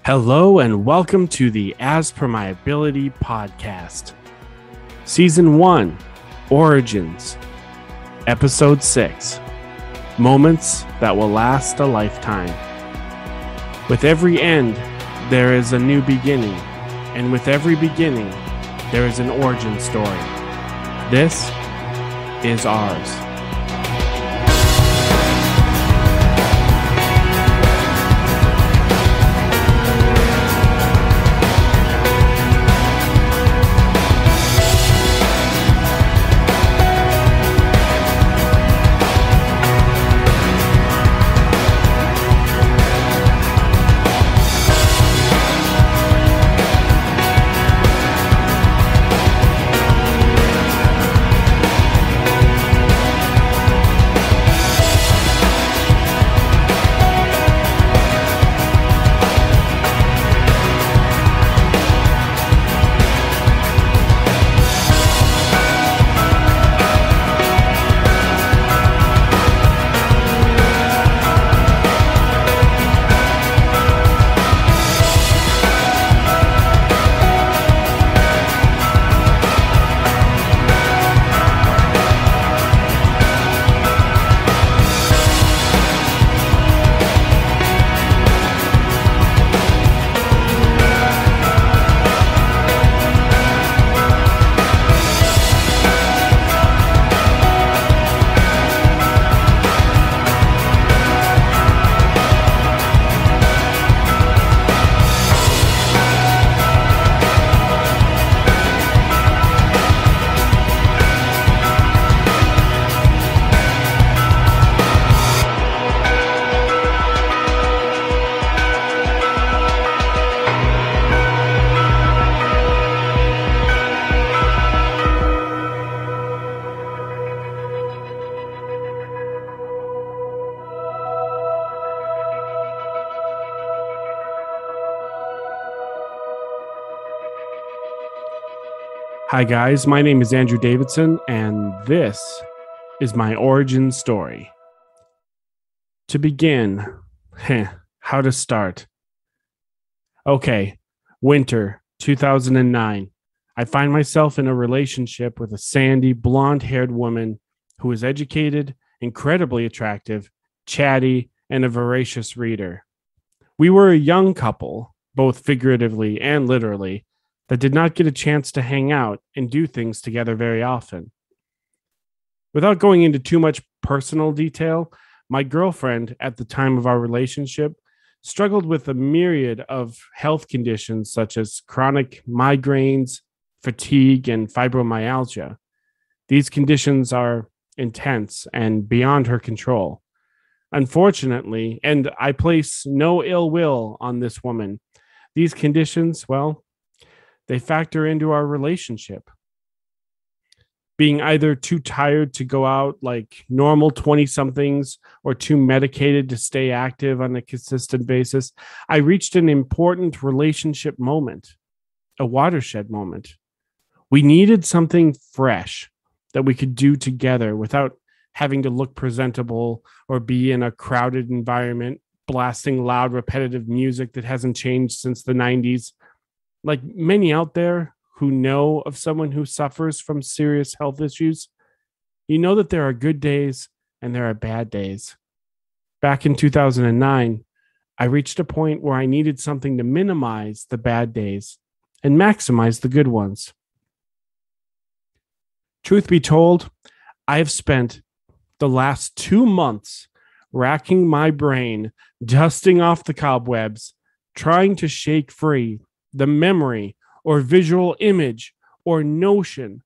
Hello and welcome to the As Per My Ability podcast. Season 1, Origins, Episode 6, Moments That Will Last a Lifetime. With every end, there is a new beginning, and with every beginning, there is an origin story. This is ours. Hi guys, my name is Andrew Davidson, and this is my origin story. To begin, how to start? Okay, winter 2009. I find myself in a relationship with a sandy, blonde-haired woman who is educated, incredibly attractive, chatty, and a voracious reader. We were a young couple, both figuratively and literally, that did not get a chance to hang out and do things together very often. Without going into too much personal detail, my girlfriend at the time of our relationship struggled with a myriad of health conditions such as chronic migraines, fatigue, and fibromyalgia. These conditions are intense and beyond her control. Unfortunately, and I place no ill will on this woman, these conditions, they factor into our relationship. Being either too tired to go out like normal 20-somethings or too medicated to stay active on a consistent basis, I reached an important relationship moment, a watershed moment. We needed something fresh that we could do together without having to look presentable or be in a crowded environment, blasting loud, repetitive music that hasn't changed since the 90s. Like many out there who know of someone who suffers from serious health issues, you know that there are good days and there are bad days. Back in 2009, I reached a point where I needed something to minimize the bad days and maximize the good ones. Truth be told, I have spent the last 2 months racking my brain, dusting off the cobwebs, trying to shake free the memory or visual image or notion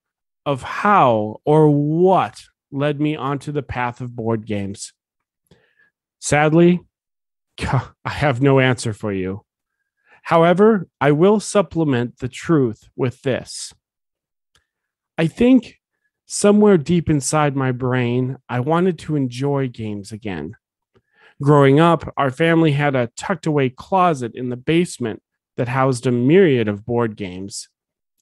of how or what led me onto the path of board games. Sadly, I have no answer for you. However, I will supplement the truth with this. I think somewhere deep inside my brain, I wanted to enjoy games again. Growing up, our family had a tucked away closet in the basement that housed a myriad of board games.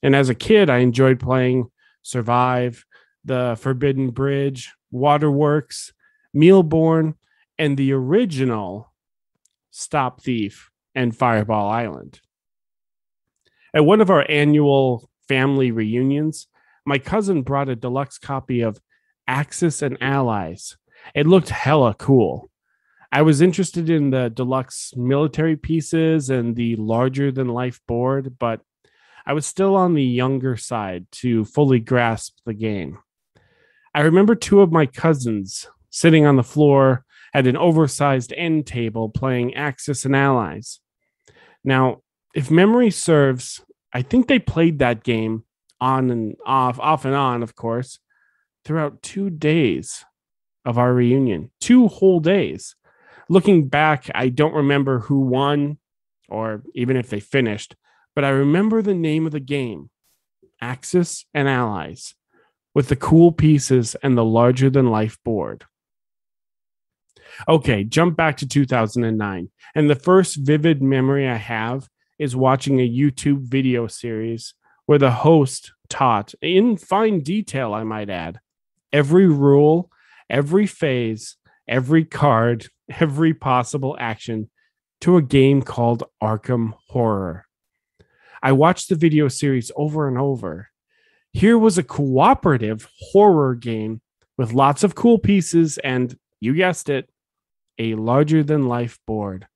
And as a kid, I enjoyed playing Survive, The Forbidden Bridge, Waterworks, Mealborn, and the original Stop Thief and Fireball Island. At one of our annual family reunions, my cousin brought a deluxe copy of Axis and Allies. It looked hella cool. I was interested in the deluxe military pieces and the larger than life board, but I was still on the younger side to fully grasp the game. I remember two of my cousins sitting on the floor at an oversized end table playing Axis and Allies. Now, if memory serves, I think they played that game on and off and on, of course, throughout 2 days of our reunion, 2 whole days. Looking back, I don't remember who won or even if they finished, but I remember the name of the game, Axis and Allies, with the cool pieces and the larger than life board. Okay, jump back to 2009. And the first vivid memory I have is watching a YouTube video series where the host taught, in fine detail, I might add, every rule, every phase, every card, every possible action to a game called Arkham Horror. I watched the video series over and over. Here was a cooperative horror game with lots of cool pieces and, you guessed it, a larger than life board.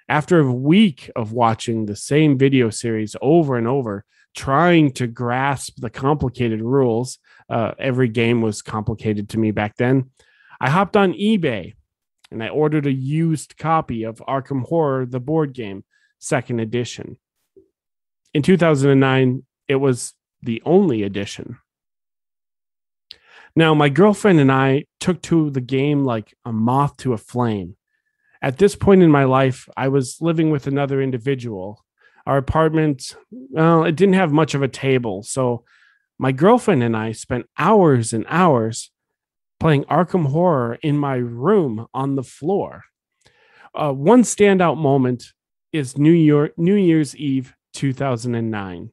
After a week of watching the same video series over and over, trying to grasp the complicated rules, every game was complicated to me back then, I hopped on eBay and I ordered a used copy of Arkham Horror, the board game, second edition. In 2009, it was the only edition. Now, my girlfriend and I took to the game like a moth to a flame. At this point in my life, I was living with another individual. Our apartment, well, it didn't have much of a table, so my girlfriend and I spent hours and hours playing Arkham Horror in my room on the floor. One standout moment is New Year's Eve 2009.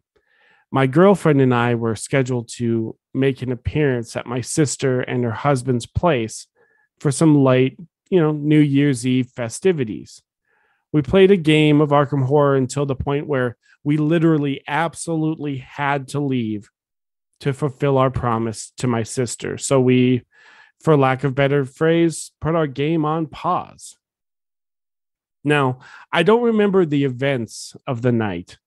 My girlfriend and I were scheduled to make an appearance at my sister and her husband's place for some light, New Year's Eve festivities. We played a game of Arkham Horror until the point where we literally absolutely had to leave to fulfill our promise to my sister. So we, for lack of better phrase, put our game on pause. Now, I don't remember the events of the night,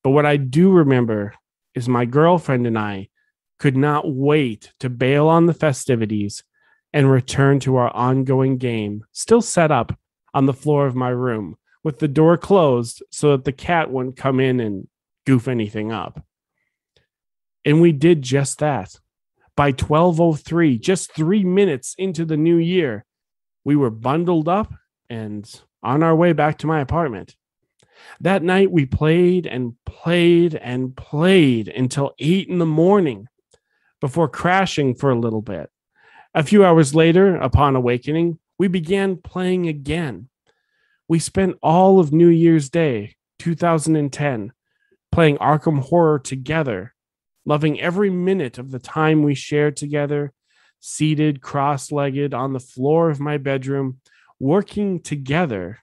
but what I do remember is my girlfriend and I could not wait to bail on the festivities and return to our ongoing game, still set up on the floor of my room with the door closed so that the cat wouldn't come in and goof anything up. And we did just that. By 12:03, just 3 minutes into the new year, we were bundled up and on our way back to my apartment. That night, we played and played and played until 8 a.m. before crashing for a little bit. A few hours later, upon awakening, we began playing again. We spent all of New Year's Day, 2010, playing Arkham Horror together, loving every minute of the time we shared together, seated cross-legged on the floor of my bedroom, working together,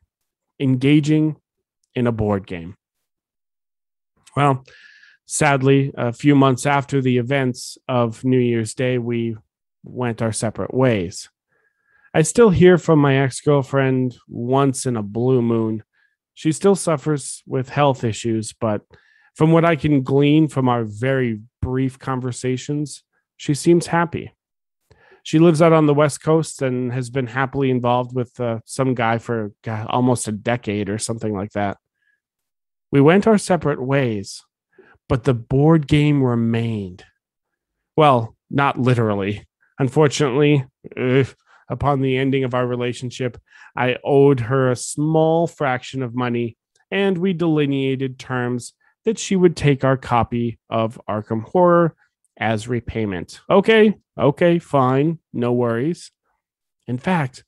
engaging in a board game. Well, sadly, a few months after the events of New Year's Day, we went our separate ways. I still hear from my ex-girlfriend once in a blue moon. She still suffers with health issues, but from what I can glean from our very brief conversations, she seems happy. She lives out on the West Coast and has been happily involved with some guy for almost a decade or something like that. We went our separate ways, but the board game remained. Well, not literally. Unfortunately, upon the ending of our relationship, I owed her a small fraction of money, and we delineated terms that she would take our copy of Arkham Horror as repayment. Okay, fine, no worries. In fact,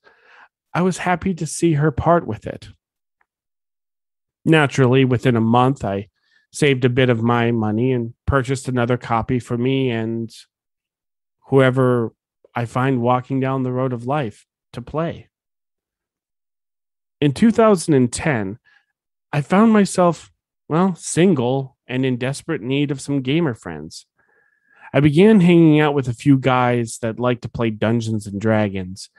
I was happy to see her part with it. Naturally, within a month, I saved a bit of my money and purchased another copy for me and whoever I find walking down the road of life to play. In 2010, I found myself, single and in desperate need of some gamer friends. I began hanging out with a few guys that like to play Dungeons and Dragons,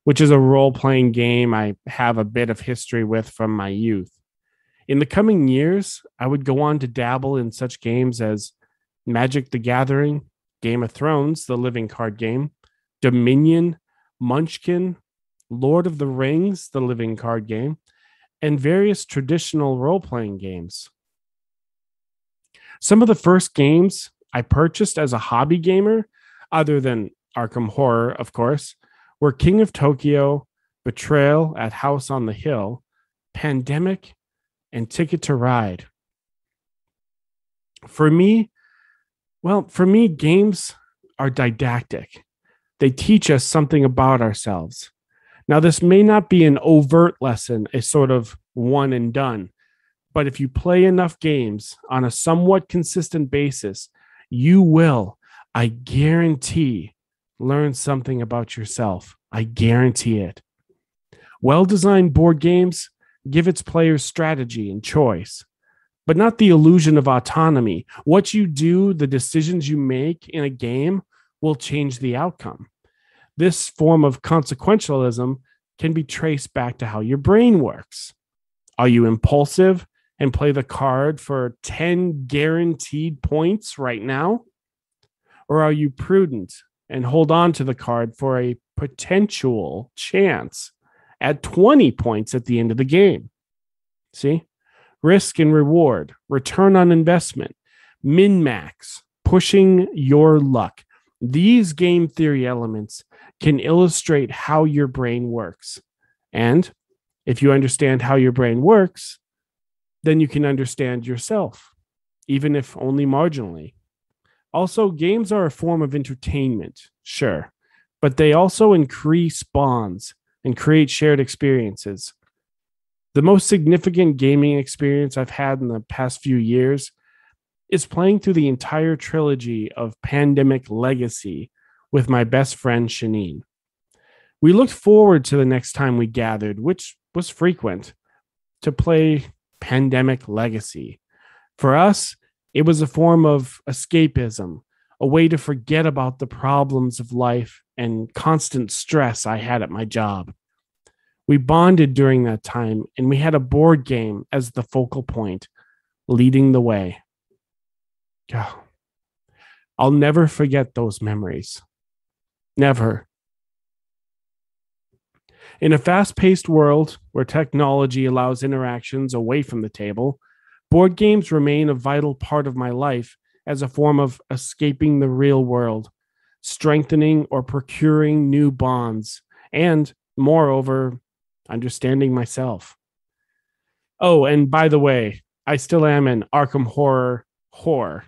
which is a role playing game I have a bit of history with from my youth. In the coming years, I would go on to dabble in such games as Magic the Gathering, Game of Thrones, the living card game, Dominion, Munchkin, Lord of the Rings, the living card game, and various traditional role playing games. Some of the first games I purchased as a hobby gamer, other than Arkham Horror, of course, were King of Tokyo, Betrayal at House on the Hill, Pandemic, and Ticket to Ride. For me, games are didactic. They teach us something about ourselves. Now, this may not be an overt lesson, a sort of one and done, but if you play enough games on a somewhat consistent basis, you will, I guarantee, learn something about yourself. I guarantee it. Well-designed board games give its players strategy and choice, but not the illusion of autonomy. What you do, the decisions you make in a game will change the outcome. This form of consequentialism can be traced back to how your brain works. Are you impulsive and play the card for 10 guaranteed points right now? Or are you prudent and hold on to the card for a potential chance at 20 points at the end of the game? See? Risk and reward, return on investment, min-max, pushing your luck. These game theory elements can illustrate how your brain works. And if you understand how your brain works, then you can understand yourself, even if only marginally. Also, games are a form of entertainment, sure, but they also increase bonds and create shared experiences. The most significant gaming experience I've had in the past few years is playing through the entire trilogy of Pandemic Legacy with my best friend Shanine. We looked forward to the next time we gathered, which was frequent, to play Pandemic Legacy. For us, it was a form of escapism, a way to forget about the problems of life and constant stress I had at my job. We bonded during that time, and we had a board game as the focal point, leading the way. I'll never forget those memories. Never. In a fast-paced world where technology allows interactions away from the table, board games remain a vital part of my life as a form of escaping the real world, strengthening or procuring new bonds, and, moreover, understanding myself. Oh, and by the way, I still am an Arkham Horror whore.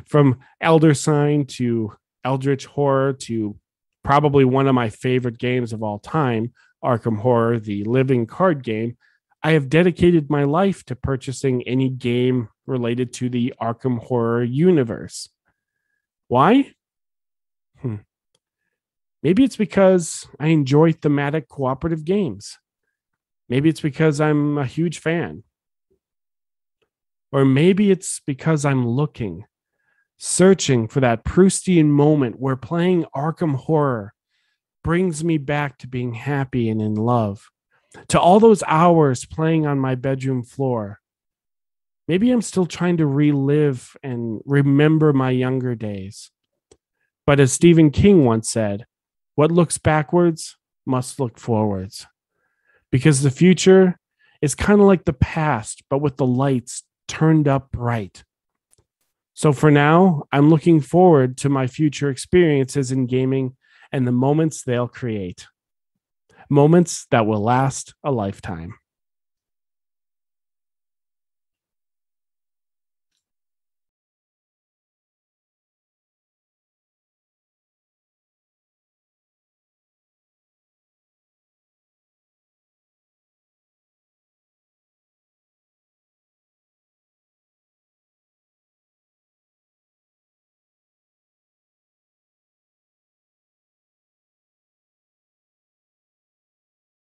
From Elder Sign to Eldritch Horror to probably one of my favorite games of all time, Arkham Horror, the living card game, I have dedicated my life to purchasing any game related to the Arkham Horror universe. Why? Maybe it's because I enjoy thematic cooperative games. Maybe it's because I'm a huge fan. Or maybe it's because I'm searching for that Proustian moment where playing Arkham Horror brings me back to being happy and in love, to all those hours playing on my bedroom floor. Maybe I'm still trying to relive and remember my younger days. But as Stephen King once said, what looks backwards must look forwards. Because the future is kind of like the past, but with the lights turned up bright. So for now, I'm looking forward to my future experiences in gaming and the moments they'll create. Moments that will last a lifetime.